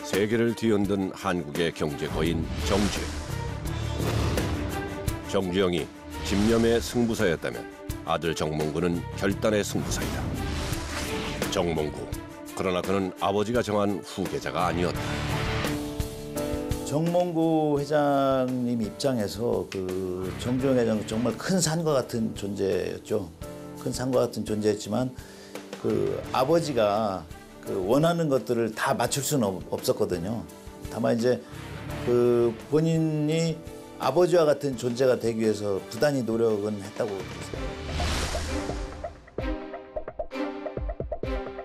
세계를 뒤흔든 한국의 경제 거인 정주영. 정주영이 집념의 승부사였다면 아들 정몽구는 결단의 승부사이다. 정몽구, 그러나 그는 아버지가 정한 후계자가 아니었다. 정몽구 회장님 입장에서 정주영 회장은 정말 큰 산과 같은 존재였죠. 큰 산과 같은 존재였지만 아버지가 원하는 것들을 다 맞출 수는 없었거든요. 다만 이제 본인이 아버지와 같은 존재가 되기 위해서 부단히 노력은 했다고 생각합니다.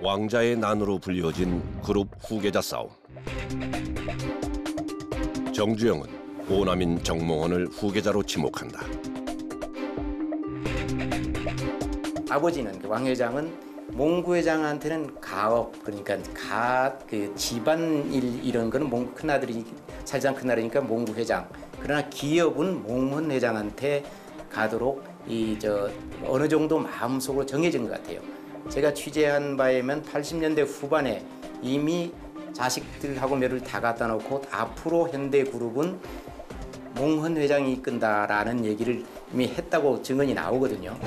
왕자의 난으로 불리워진 그룹 후계자 싸움. 정주영은 오남인 정몽원을 후계자로 지목한다. 아버지는 왕 회장은 몽구 회장한테는 가업, 그러니까 집안일 이런 거는 큰아들이 살장 큰아들이니까 몽구 회장. 그러나 기업은 몽헌 회장한테 가도록 어느 정도 마음속으로 정해진 것 같아요. 제가 취재한 바에 의하면 80년대 후반에 이미 자식들하고 묘를 다 갖다 놓고 앞으로 현대그룹은 몽헌 회장이 이끈다라는 얘기를 이미 했다고 증언이 나오거든요.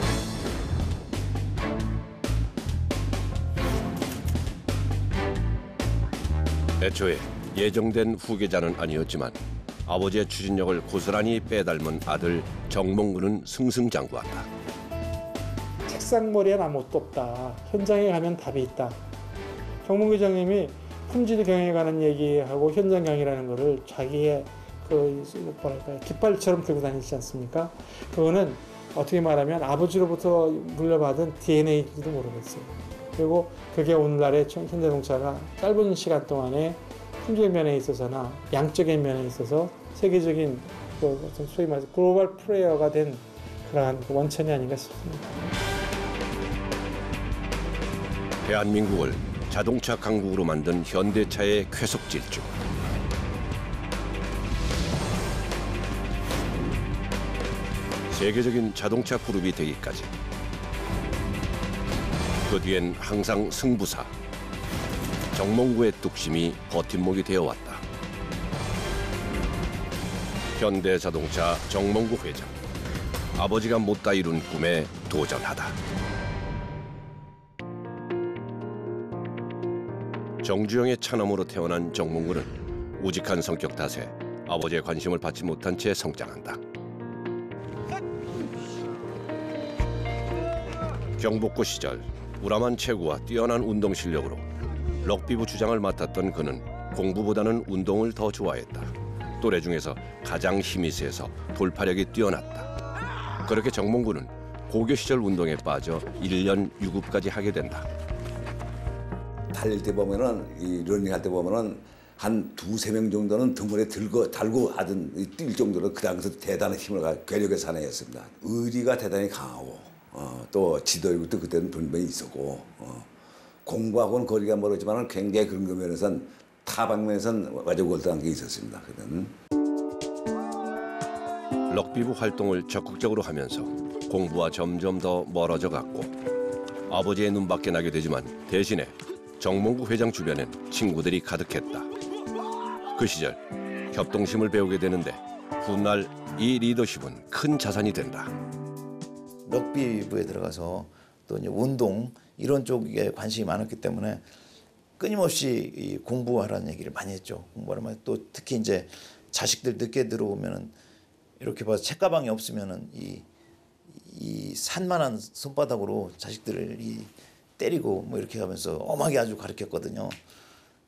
애초에 예정된 후계자는 아니었지만 아버지의 추진력을 고스란히 빼닮은 아들 정몽구는 승승장구한다. 책상머리엔 아무것도 없다. 현장에 가면 답이 있다. 정몽구 회장님이 품질 경영에 관한 얘기하고 현장 경영이라는 거를 자기의 깃발처럼 들고 다니지 않습니까? 그거는 어떻게 말하면 아버지로부터 물려받은 DNA인지도 모르겠어요. 그리고 그게 오늘날의 현대자동차가 짧은 시간 동안에 품질 면에 있어서나 양적인 면에 있어서 세계적인 소위 말해서 글로벌 플레이어가 된 그러한 원천이 아닌가 싶습니다. 대한민국을 자동차 강국으로 만든 현대차의 쾌속 질주. 세계적인 자동차 그룹이 되기까지 그 뒤엔 항상 승부사 정몽구의 뚝심이 버팀목이 되어왔다. 현대자동차 정몽구 회장, 아버지가 못다 이룬 꿈에 도전하다. 정주영의 차남으로 태어난 정몽구는 우직한 성격 탓에 아버지의 관심을 받지 못한 채 성장한다. 경복고 시절 우람한 체구와 뛰어난 운동 실력으로 럭비부 주장을 맡았던 그는 공부보다는 운동을 더 좋아했다. 또래 중에서 가장 힘이 세서 돌파력이 뛰어났다. 그렇게 정몽구는 고교 시절 운동에 빠져 1년 유급까지 하게 된다. 달릴 때 보면은 러닝할 때 보면은 한 두세 명 정도는 등골에 달고 하던 뛸 정도로 그 당시에 대단한 힘을 괴력의 사나이였습니다. 의리가 대단히 강하고 또 지도력도 그때는 분명히 있었고 공부하고는 거리가 멀었지만 굉장히 그런 면에서는 타 방면에서는 아주 월등한 게 있었습니다. 그때는. 럭비부 활동을 적극적으로 하면서 공부와 점점 더 멀어져 갔고 아버지의 눈밖에 나게 되지만 대신에 정몽구 회장 주변엔 친구들이 가득했다. 그 시절 협동심을 배우게 되는데 훗날 이 리더십은 큰 자산이 된다. 럭비부에 들어가서 또 이제 운동 이런 쪽에 관심이 많았기 때문에 끊임없이 공부하라는 얘기를 많이 했죠. 공부하라면 또 특히 이제 자식들 늦게 들어오면은 이렇게 봐서 책가방이 없으면은 이 산만한 손바닥으로 자식들을 때리고 뭐 이렇게 하면서 엄하게 아주 가르쳤거든요.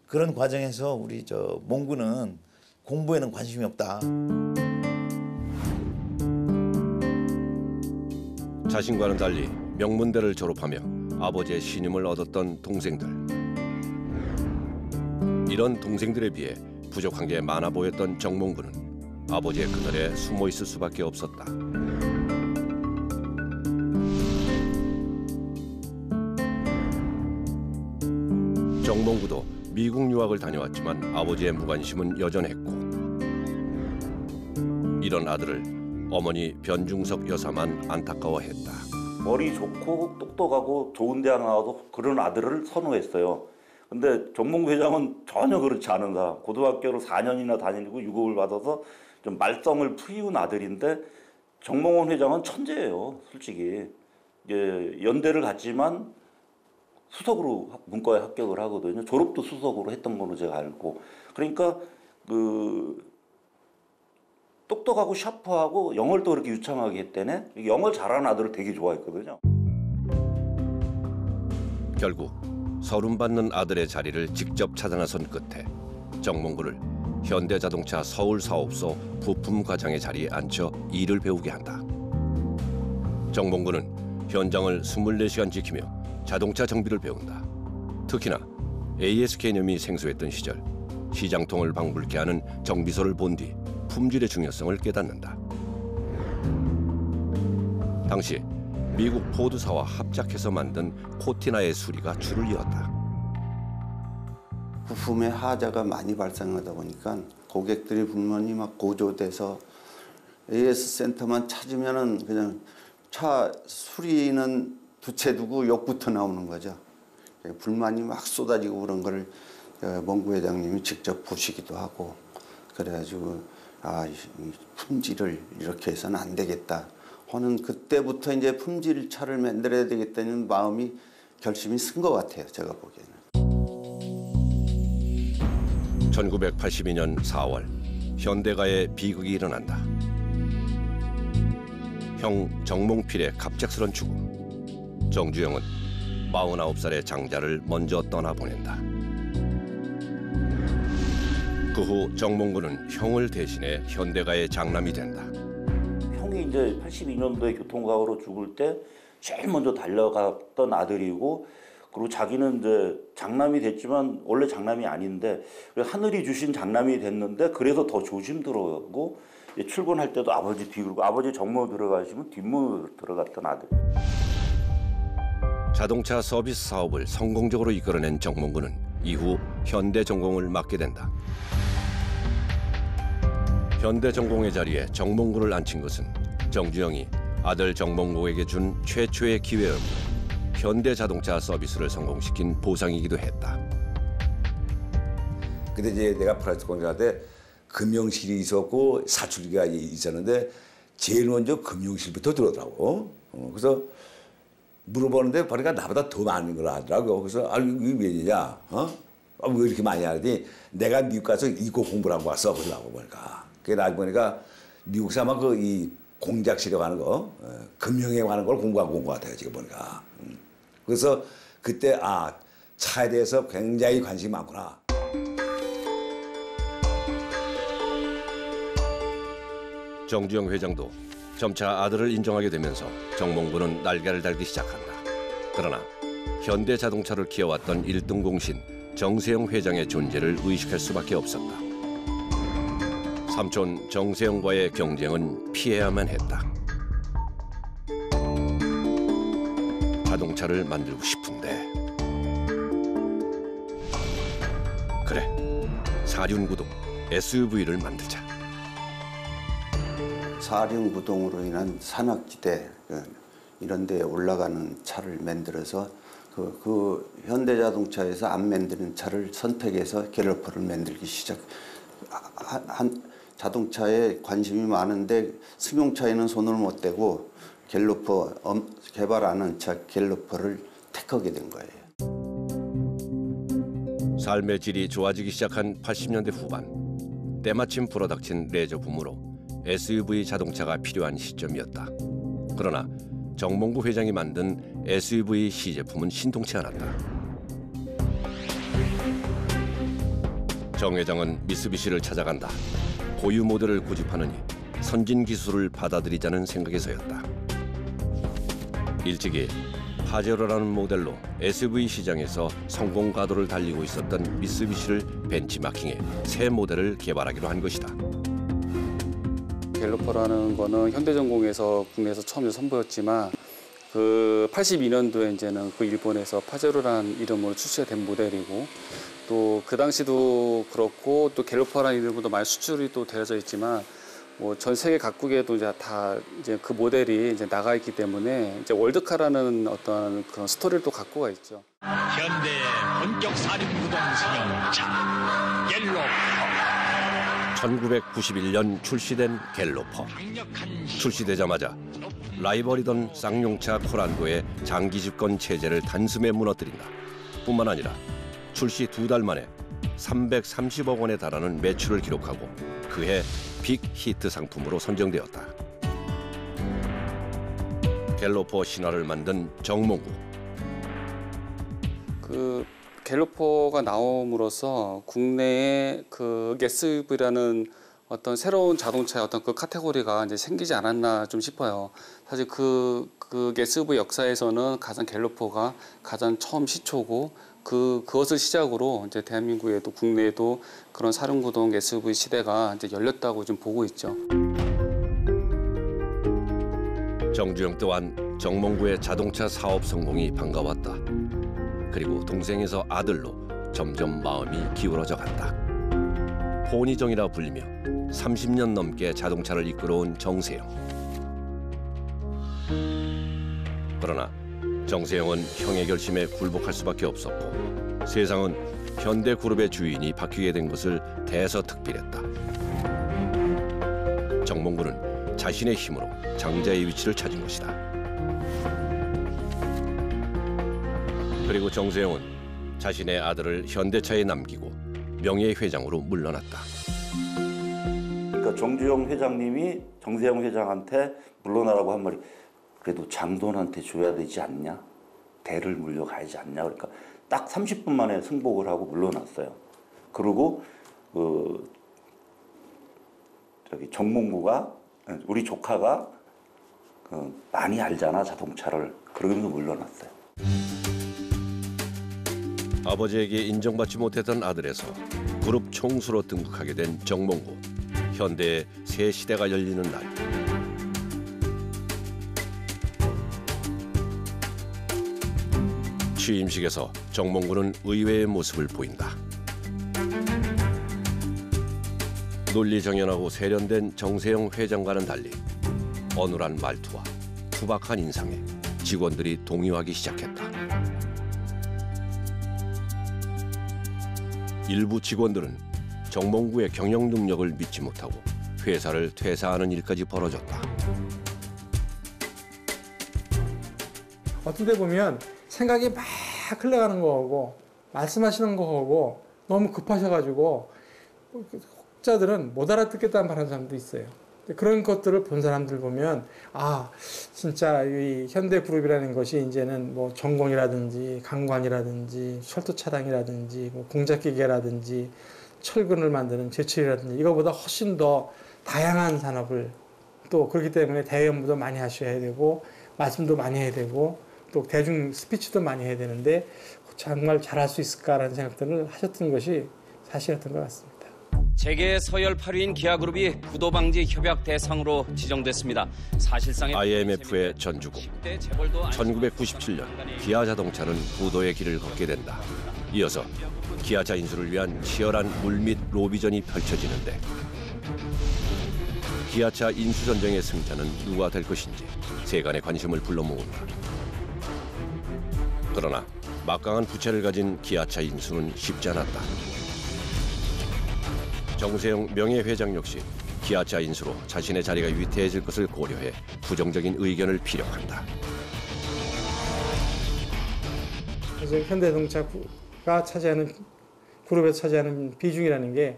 그런 과정에서 우리 몽구는 공부에는 관심이 없다. 자신과는 달리 명문대를 졸업하며 아버지의 신임을 얻었던 동생들. 이런 동생들에 비해 부족한 게 많아 보였던 정몽구는 아버지의 그늘에 숨어 있을 수밖에 없었다. 정몽구도 미국 유학을 다녀왔지만 아버지의 무관심은 여전했고 이런 아들을 어머니 변중석 여사만 안타까워했다. 머리 좋고 똑똑하고 좋은 대학 나와도 그런 아들을 선호했어요. 근데 정몽구 회장은 전혀 그렇지 않은가. 고등학교를 4년이나 다니고 유급을 받아서 좀 말썽을 피운 아들인데 정몽원 회장은 천재예요, 솔직히. 연대를 갔지만 수석으로 문과에 합격을 하거든요. 졸업도 수석으로 했던 걸로 제가 알고. 그러니까 똑똑하고 샤프하고 영어를 또 그렇게 유창하게 했대네. 영어 잘하는 아들을 되게 좋아했거든요. 결국 서름받는 아들의 자리를 직접 찾아 나선 끝에 정몽구를 현대자동차 서울사업소 부품 과장의 자리에 앉혀 일을 배우게 한다. 정몽구는 현장을 24시간 지키며 자동차 정비를 배운다. 특히나 AS 개념이 생소했던 시절 시장통을 방불케 하는 정비소를 본 뒤 품질의 중요성을 깨닫는다. 당시 미국 포드사와 합작해서 만든 코티나의 수리가 줄을 이었다. 부품에 하자가 많이 발생하다 보니까 고객들이 불만이 막 고조돼서 AS 센터만 찾으면은 그냥 차 수리는 두 채 두고 욕부터 나오는 거죠. 불만이 막 쏟아지고 그런 걸 몽구 회장님이 직접 보시기도 하고 그래가지고 이 품질을 이렇게 해서는 안 되겠다 하는 그때부터 이제 품질 차를 만들어야 되겠다는 마음이 결심이 쓴 것 같아요. 제가 보기에는. 1982년 4월 현대가에 비극이 일어난다. 형 정몽필의 갑작스런 죽음. 정주영은 49살의 장자를 먼저 떠나보낸다. 그 후 정몽구는 형을 대신해 현대가의 장남이 된다. 형이 이제 82년도에 교통사고로 죽을 때 제일 먼저 달려갔던 아들이고, 그리고 자기는 이제 장남이 됐지만 원래 장남이 아닌데 하늘이 주신 장남이 됐는데 그래서 더 조심스러워하고 출근할 때도 아버지 뒤 그리고 아버지 정문으로 들어가시면 뒷문으로 들어갔던 아들. 자동차 서비스 사업을 성공적으로 이끌어낸 정몽구는 이후 현대전공을 맡게 된다. 현대전공의 자리에 정몽구를 앉힌 것은 정주영이 아들 정몽구에게 준 최초의 기회였고 현대자동차 서비스를 성공시킨 보상이기도 했다. 근데 이제 내가 프라이스 공장할 때 금융실이 있었고 사출기가 있었는데 제일 먼저 금융실부터 들어오더라고. 그래서 물어보는데 보니까 나보다 더 많은 걸 하더라고. 그래서 이게 왜냐? 왜 이렇게 많이 하더니 내가 미국 가서 이거 공부를 하고 왔어. 그러고 보니까. 그게 나중에 보니까 미국에서 아마 이 공작실에 가는 거, 금융에 관한 걸 공부하고 온 것 같아요. 지금 보니까. 그래서 그때 차에 대해서 굉장히 관심이 많구나. 정주영 회장도 점차 아들을 인정하게 되면서 정몽구는 날개를 달기 시작한다. 그러나 현대자동차를 키워왔던 1등 공신 정세영 회장의 존재를 의식할 수밖에 없었다. 삼촌 정세영과의 경쟁은 피해야만 했다. 자동차를 만들고 싶은데 그래, 사륜구동 SUV를 만들자. 사륜구동으로 인한 산악지대 이런 데에 올라가는 차를 만들어서 그 현대자동차에서 안 만드는 차를 선택해서 갤러퍼를 만들기 자동차에 관심이 많은데 승용차에는 손을 못 대고 갤러퍼 개발 안 한 차 갤러퍼를 택하게 된 거예요. 삶의 질이 좋아지기 시작한 80년대 후반, 때마침 불어닥친 레저 붐으로 SUV 자동차가 필요한 시점이었다. 그러나 정몽구 회장이 만든 SUV 시제품은 신통치 않았다. 정 회장은 미쓰비시를 찾아간다. 고유 모델을 고집하느니 선진 기술을 받아들이자는 생각에서였다. 일찍이 파제로라는 모델로 SUV 시장에서 성공 가도를 달리고 있었던 미쓰비시를 벤치마킹해 새 모델을 개발하기로 한 것이다. 갤러퍼라는 거는 현대전공에서 국내에서 처음 선보였지만 그 82년도에 이제는 그 일본에서 파제로라는 이름으로 출시된 모델이고 또 그 당시도 그렇고 또 갤러퍼라는 이름으로 많이 수출이 또 되어져 있지만 뭐 전 세계 각국에도 이제 다 이제 그 모델이 이제 나가 있기 때문에 이제 월드카라는 어떤 그런 스토리를 또 갖고가 있죠. 현대 본격 사륜구동 승용차 갤로퍼. 1991년 출시된 갤로퍼. 출시되자마자 라이벌이던 쌍용차 코란도의 장기 집권 체제를 단숨에 무너뜨린다. 뿐만 아니라 출시 2달 만에 330억 원에 달하는 매출을 기록하고 그해 빅 히트 상품으로 선정되었다. 갤로퍼 신화를 만든 정몽구. 그 갤로퍼가 나옴으로써 국내에 그 SUV라는 어떤 새로운 자동차의 어떤 그 카테고리가 이제 생기지 않았나 좀 싶어요. 사실 그 SUV 역사에서는 가장 갤로퍼가 가장 처음 시초고 그것을 시작으로 이제 대한민국에도 국내에도 그런 사륜구동 SUV 시대가 이제 열렸다고 좀 보고 있죠. 정주영 또한 정몽구의 자동차 사업 성공이 반가웠다. 그리고 동생에서 아들로 점점 마음이 기울어져 갔다. 포니정이라 불리며 30년 넘게 자동차를 이끌어온 정세영. 그러나 정세영은 형의 결심에 굴복할 수밖에 없었고 세상은 현대그룹의 주인이 바뀌게 된 것을 대서특필했다. 정몽구는 자신의 힘으로 장자의 위치를 찾은 것이다. 그리고 정세영은 자신의 아들을 현대차에 남기고 명예회장으로 물러났다. 그러니까 정주영 회장님이 정세영 회장한테 물러나라고 한 말이 그래도 장돈한테 줘야 되지 않냐? 대를 물려가야지 않냐? 그러니까 딱 30분 만에 승복을 하고 물러났어요. 그리고 정몽구가 우리 조카가 많이 알잖아 자동차를. 그러면서 물러났어요. 아버지에게 인정받지 못했던 아들에서 그룹 총수로 등극하게 된 정몽구. 현대의 새 시대가 열리는 날. 취임식에서 정몽구는 의외의 모습을 보인다. 논리정연하고 세련된 정세영 회장과는 달리 어눌한 말투와 투박한 인상에 직원들이 동요하기 시작했다. 일부 직원들은 정몽구의 경영 능력을 믿지 못하고 회사를 퇴사하는 일까지 벌어졌다. 어떤 데 보면 생각이 막 흘러가는 거하고 말씀하시는 거하고 너무 급하셔가지고 혹자들은 못 알아듣겠다는 말하는 사람도 있어요. 그런 것들을 본 사람들 보면 아 진짜 이 현대그룹이라는 것이 이제는 뭐 전공이라든지 강관이라든지 철도차량이라든지 뭐 공작기계라든지 철근을 만드는 제철이라든지 이거보다 훨씬 더 다양한 산업을 또 그렇기 때문에 대외 업무도 많이 하셔야 되고 말씀도 많이 해야 되고 또 대중 스피치도 많이 해야 되는데 정말 잘할 수 있을까라는 생각들을 하셨던 것이 사실이었던 것 같습니다. 세계 서열 8위인 기아그룹이 부도 방지 협약 대상으로 지정됐습니다. 사실상 IMF의 전주국. 1997년 기아 자동차는 부도의 길을 걷게 된다. 이어서 기아차 인수를 위한 치열한 물밑 로비전이 펼쳐지는데 기아차 인수 전쟁의 승자는 누가 될 것인지 세간의 관심을 불러모은다. 그러나 막강한 부채를 가진 기아차 인수는 쉽지 않았다. 정세영 명예회장 역시 기아차 인수로 자신의 자리가 위태해질 것을 고려해 부정적인 의견을 피력한다. 그래서 현대자동차가 차지하는 그룹에 차지하는 비중이라는 게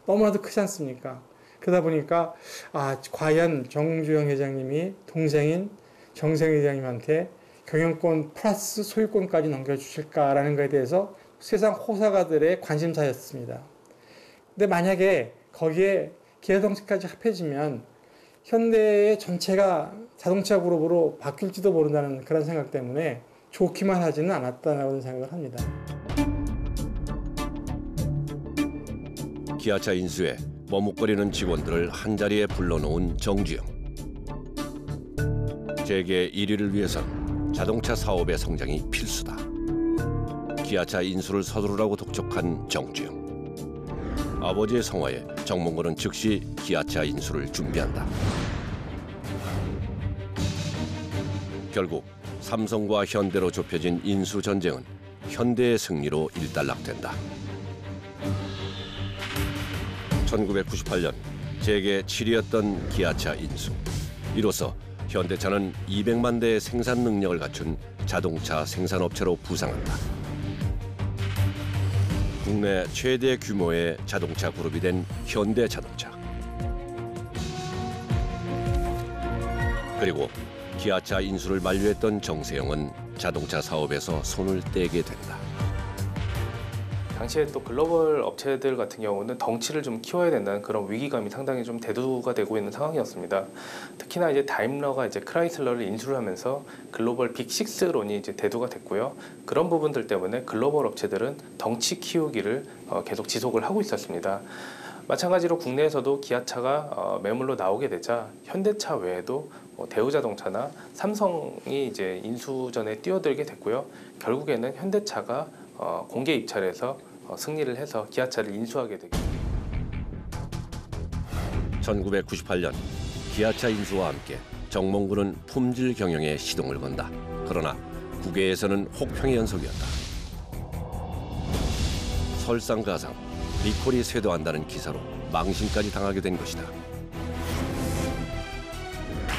너무나도 크지 않습니까? 그러다 보니까 아 과연 정주영 회장님이 동생인 정세영 회장님한테 경영권 플러스 소유권까지 넘겨주실까라는 것에 대해서 세상 호사가들의 관심사였습니다. 근데 만약에 거기에 기아자동차까지 합해지면 현대의 전체가 자동차 그룹으로 바뀔지도 모른다는 그런 생각 때문에 좋기만 하지는 않았다는 생각을 합니다. 기아차 인수에 머뭇거리는 직원들을 한자리에 불러놓은 정주영. 재계 1위를 위해선 자동차 사업의 성장이 필수다. 기아차 인수를 서두르라고 독촉한 정주영. 아버지의 성화에 정몽구는 즉시 기아차 인수를 준비한다. 결국 삼성과 현대로 좁혀진 인수 전쟁은 현대의 승리로 일단락된다. 1998년 재계 7위였던 기아차 인수. 이로써 현대차는 200만 대의 생산 능력을 갖춘 자동차 생산업체로 부상한다. 국내 최대 규모의 자동차 그룹이 된 현대자동차. 그리고 기아차 인수를 만류했던 정세영은 자동차 사업에서 손을 떼게 된다. 당시에 또 글로벌 업체들 같은 경우는 덩치를 좀 키워야 된다는 그런 위기감이 상당히 좀 대두가 되고 있는 상황이었습니다. 특히나 이제 다임러가 이제 크라이슬러를 인수를 하면서 글로벌 빅6론이 이제 대두가 됐고요. 그런 부분들 때문에 글로벌 업체들은 덩치 키우기를 계속 지속을 하고 있었습니다. 마찬가지로 국내에서도 기아차가 매물로 나오게 되자 현대차 외에도 대우자동차나 삼성이 이제 인수전에 뛰어들게 됐고요. 결국에는 현대차가 공개 입찰에서 승리를 해서 기아차를 인수하게 되게 됩니다. 1998년 기아차 인수와 함께 정몽구는 품질 경영에 시동을 건다. 그러나 국외에서는 혹평의 연속이었다. 설상가상 리콜이 쇄도한다는 기사로 망신까지 당하게 된 것이다.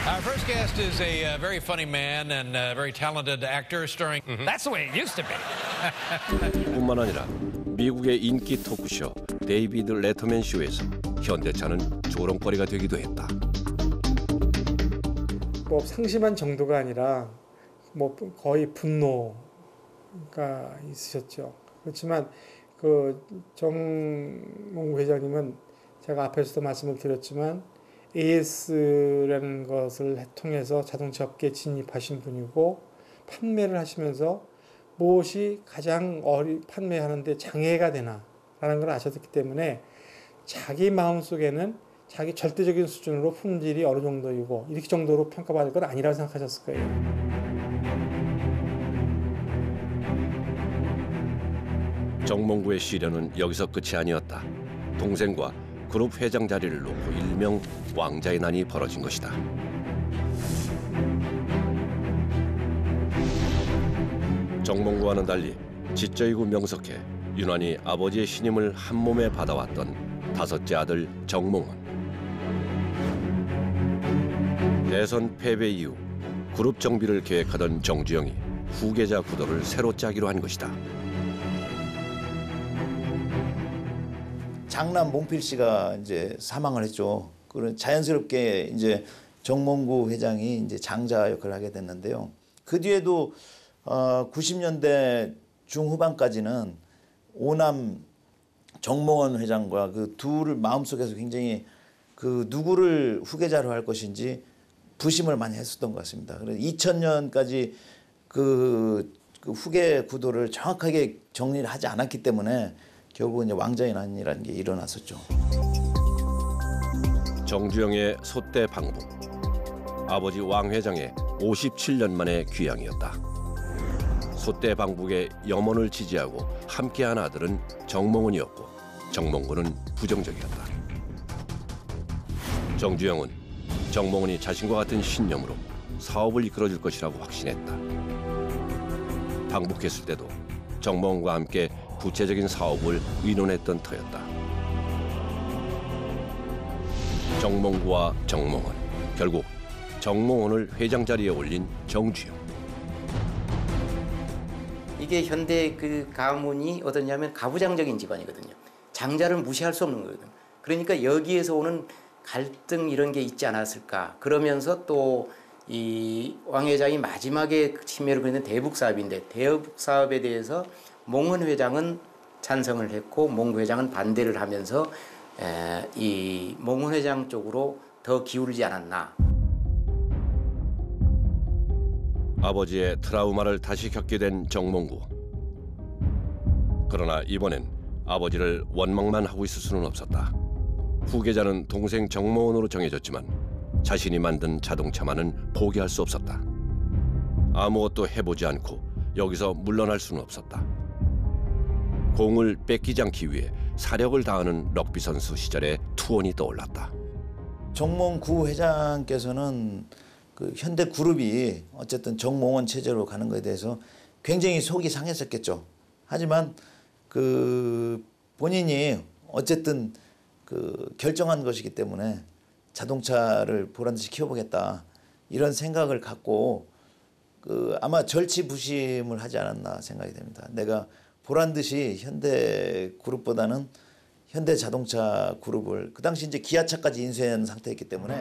Our first guest is a very funny man and a very talented actor starring. That's the way it used to be. 뿐만 아니라 미국의 인기 토크쇼 데이비드 레터맨 쇼에서 현대차는 조롱거리가 되기도 했다. 뭐 상심한 정도가 아니라 뭐 거의 분노가 있으셨죠. 그렇지만 그 정몽구 회장님은 제가 앞에서도 말씀을 드렸지만 AS라는 것을 통해서 자동차 업계에 진입하신 분이고 판매를 하시면서 무엇이 가장 판매하는데 장애가 되나라는 걸 아셨기 때문에 자기 마음속에는 자기 절대적인 수준으로 품질이 어느 정도이고 이렇게 정도로 평가받을 건 아니라고 생각하셨을 거예요. 정몽구의 시련은 여기서 끝이 아니었다. 동생과 그룹 회장 자리를 놓고 일명 왕자의 난이 벌어진 것이다. 정몽구와는 달리 지적이고 명석해 유난히 아버지의 신임을 한 몸에 받아왔던 다섯째 아들 정몽원. 대선 패배 이후 그룹 정비를 계획하던 정주영이 후계자 구도를 새로 짜기로 한 것이다. 장남 몽필 씨가 이제 사망을 했죠. 그런 자연스럽게 이제 정몽구 회장이 이제 장자 역할을 하게 됐는데요. 그 뒤에도 90년대 중후반까지는 오남 정몽원 회장과 그 둘을 마음속에서 굉장히 그 누구를 후계자로 할 것인지 부심을 많이 했었던 것 같습니다. 그래서 2000년까지 그 후계 구도를 정확하게 정리를 하지 않았기 때문에 결국 이제 왕자의 난이라는 게 일어났었죠. 정주영의 소대 방북. 아버지 왕 회장의 57년 만의 귀향이었다. 소대 방북의 염원을 지지하고 함께한 아들은 정몽원이었고 정몽구는 부정적이었다. 정주영은 정몽원이 자신과 같은 신념으로 사업을 이끌어줄 것이라고 확신했다. 방북했을 때도 정몽원과 함께 구체적인 사업을 의논했던 터였다. 정몽구와 정몽원, 결국 정몽원을 회장 자리에 올린 정주영. 이게 현대 그 가문이 어떠냐면 가부장적인 집안이거든요. 장자를 무시할 수 없는 거거든요. 그러니까 여기에서 오는 갈등 이런 게 있지 않았을까. 그러면서 또 이 왕 회장이 마지막에 침해를 그리는 대북 사업인데 대북 사업에 대해서 몽원 회장은 찬성을 했고 몽구 회장은 반대를 하면서 이 몽원 회장 쪽으로 더 기울지 않았나. 아버지의 트라우마를 다시 겪게 된 정몽구. 그러나 이번엔 아버지를 원망만 하고 있을 수는 없었다. 후계자는 동생 정몽원으로 정해졌지만 자신이 만든 자동차만은 포기할 수 없었다. 아무것도 해보지 않고 여기서 물러날 수는 없었다. 공을 뺏기지 않기 위해 사력을 다하는 럭비 선수 시절의 투혼이 떠올랐다. 정몽구 회장께서는 그 현대그룹이 어쨌든 정몽원 체제로 가는 것에 대해서 굉장히 속이 상했었겠죠. 하지만 그 본인이 어쨌든 그 결정한 것이기 때문에 자동차를 보란듯이 키워보겠다 이런 생각을 갖고 그 아마 절치부심을 하지 않았나 생각이 됩니다. 내가 보란듯이 현대그룹보다는 현대자동차 그룹을 그 당시 이제 기아차까지 인수한 상태였기 때문에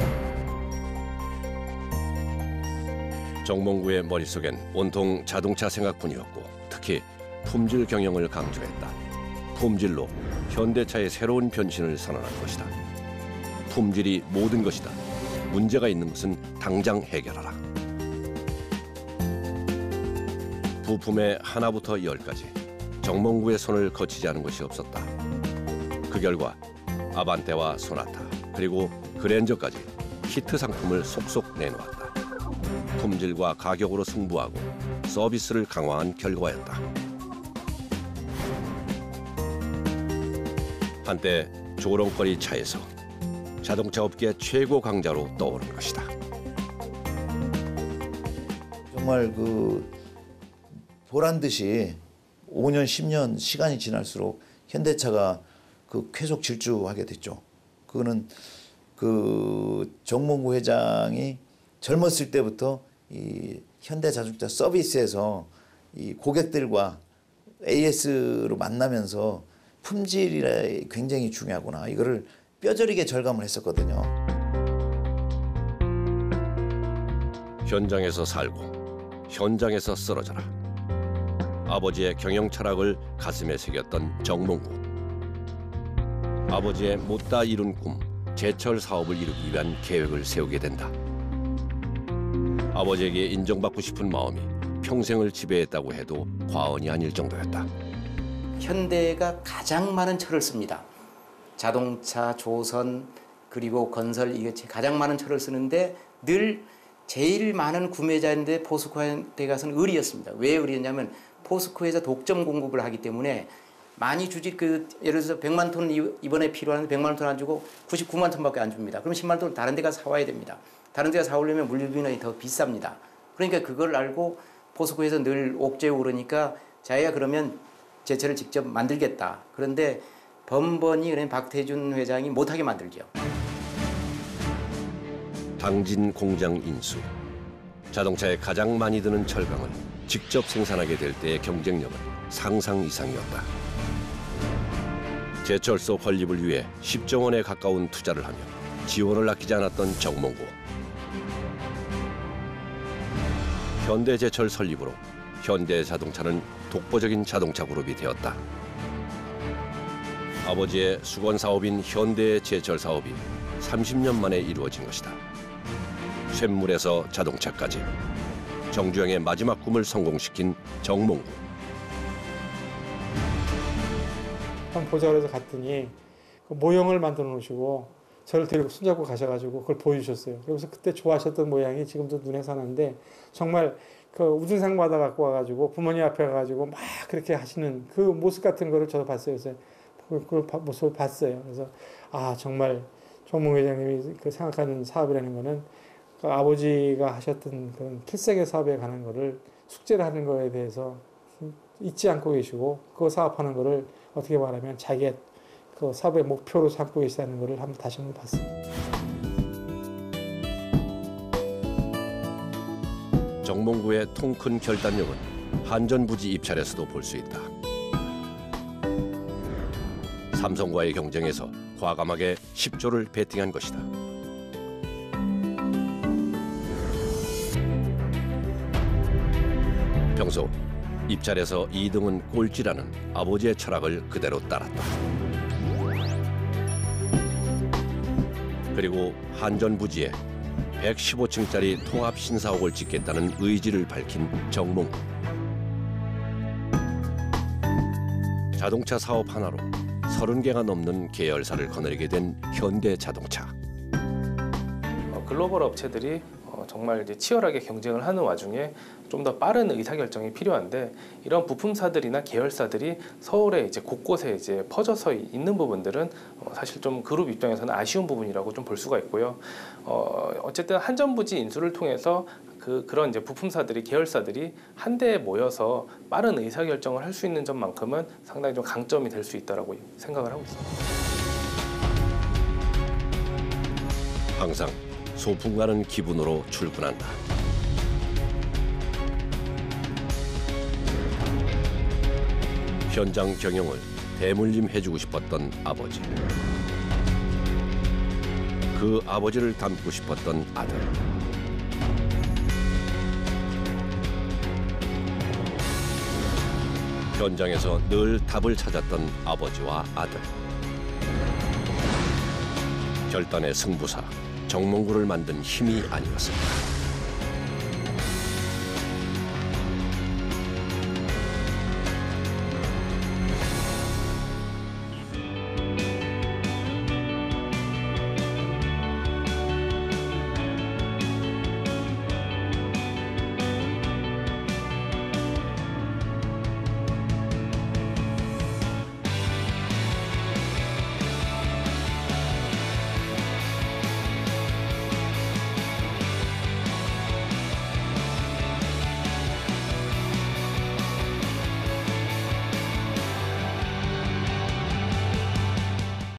정몽구의 머릿속엔 온통 자동차 생각뿐이었고 특히 품질 경영을 강조했다. 품질로 현대차의 새로운 변신을 선언한 것이다. 품질이 모든 것이다. 문제가 있는 것은 당장 해결하라. 부품의 하나부터 열까지 정몽구의 손을 거치지 않은 것이 없었다. 그 결과 아반떼와 소나타 그리고 그랜저까지 히트 상품을 속속 내놓았다. 품질과 가격으로 승부하고 서비스를 강화한 결과였다. 한때 조롱거리 차에서 자동차 업계 최고 강자로 떠오른 것이다. 정말 그 보란듯이 5년, 10년 시간이 지날수록 현대차가 그 계속 질주하게 됐죠. 그거는 그 정몽구 회장이 젊었을 때부터 이 현대자동차 서비스에서 이 고객들과 AS로 만나면서 품질이 굉장히 중요하구나. 이거를 뼈저리게 절감을 했었거든요. 현장에서 살고 현장에서 쓰러져라. 아버지의 경영 철학을 가슴에 새겼던 정몽구. 아버지의 못다 이룬 꿈, 제철 사업을 이루기 위한 계획을 세우게 된다. 아버지에게 인정받고 싶은 마음이 평생을 지배했다고 해도 과언이 아닐 정도였다. 현대가 가장 많은 철을 씁니다. 자동차, 조선, 그리고 건설 이게 가장 많은 철을 쓰는데 늘 제일 많은 구매자인데 포스코한테 가서는 의리였습니다. 왜 의리였냐면 포스코에서 독점 공급을 하기 때문에 많이 주지 그 예를 들어서 100만 톤 이번에 필요한데 100만 톤 안 주고 99만 톤밖에 안 줍니다. 그럼 10만 톤 다른 데가 사와야 됩니다. 다른 데가 사오려면 물류비는 더 비쌉니다. 그러니까 그걸 알고 포스코에서 늘 옥죄고 그러니까 자기가 그러면 제철을 직접 만들겠다. 그런데 번번이 그런 박태준 회장이 못하게 만들죠. 당진 공장 인수. 자동차에 가장 많이 드는 철강을 직접 생산하게 될 때의 경쟁력은 상상 이상이었다. 제철소 건립을 위해 10조 원에 가까운 투자를 하며 지원을 아끼지 않았던 정몽구. 현대제철 설립으로 현대자동차는 독보적인 자동차 그룹이 되었다. 아버지의 수건 사업인 현대의 제철 사업이 30년 만에 이루어진 것이다. 쇳물에서 자동차까지 정주영의 마지막 꿈을 성공시킨 정몽구. 한번 보자 그래서 갔더니 그 모형을 만들어 놓으시고 저를 데리고 손잡고 가셔가지고 그걸 보여주셨어요. 그래서 그때 좋아하셨던 모양이 지금도 눈에 사는데 정말 그 우등상 받아 갖고 와가지고 부모님 앞에 가가지고 막 그렇게 하시는 그 모습 같은 거를 저도 봤어요. 그래서 그 모습을 봤어요. 그래서 아 정말 정몽구 회장님이 그 생각하는 사업이라는 거는 그 아버지가 하셨던 그런 필생의 사업에 관한 거를 숙제를 하는 거에 대해서 잊지 않고 계시고 그 사업하는 거를 어떻게 말하면 자기의 그 사업의 목표로 삼고 계시다는 거를 한번 다시 한번 봤습니다. 정몽구의 통 큰 결단력은 한전부지 입찰에서도 볼 수 있다. 삼성과의 경쟁에서 과감하게 10조를 베팅한 것이다. 평소 입찰에서 2등은 꼴찌라는 아버지의 철학을 그대로 따랐다. 그리고 한전부지에 115층짜리 통합 신사옥을 짓겠다는 의지를 밝힌 정몽구. 자동차 사업 하나로 30개가 넘는 계열사를 거느리게 된 현대자동차. 글로벌 업체들이 정말 이제 치열하게 경쟁을 하는 와중에 좀 더 빠른 의사결정이 필요한데 이런 부품사들이나 계열사들이 서울에 이제 곳곳에 이제 퍼져서 있는 부분들은 사실 좀 그룹 입장에서는 아쉬운 부분이라고 좀 볼 수가 있고요. 어쨌든 한전부지 인수를 통해서 그런 이제 부품사들이 계열사들이 한데에 모여서 빠른 의사결정을 할 수 있는 점만큼은 상당히 좀 강점이 될 수 있다라고 생각을 하고 있습니다. 항상 소풍 가는 기분으로 출근한다. 현장 경영을 대물림 해주고 싶었던 아버지. 그 아버지를 닮고 싶었던 아들. 현장에서 늘 답을 찾았던 아버지와 아들. 결단의 승부사 정몽구를 만든 힘이 아니었습니다.